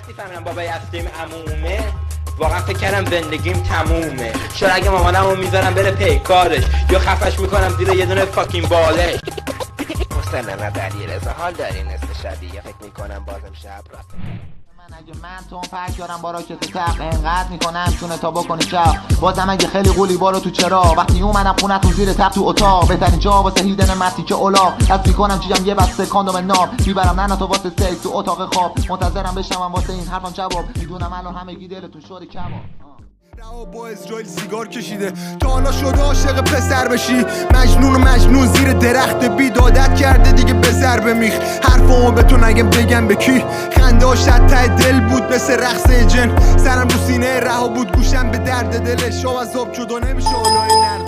وقتی فهمیدم بابای اصلیم عمومه واقعا فکر کردم زندگیم تمومه. چرا اگه مامانمو میذارم بره پیکارش یا خفش میکنم زیر یه دونه فاکین بالش. مسلمه علیرضا حال داری نصف شبیه فکر میکنم بازم شب راست. اگه من تو اون پک دارم با راکت تق انقدر میکنم چونه تا بکنی شب بازم اگه خیلی قولی بارو تو چرا وقتی اومدم خونتون زیر تق تو اتاق بهترین جا واسه هیدن مرتی که اولاق حس میکنم چیجم یه بسته کاندوم ناب میبرم نه تو واسه سکس تو اتاق خواب منتظرم بشم واسه این حرفم جواب میدونم الان همگی دلتون شده کباب رها با اسرائیل سیگار کشیده تا حالا شده عاشق پسر بشی مجنون و مجنون زیر درخت بید عادت کرده دیگه به ضرب میخ حرفمو به تو نگم بگم به کی خنده هاش ته دل بود مثل رقص جن سرم رو سینه رها بود گوشم به درد دلش شو از آب جدا نمیشه حالا این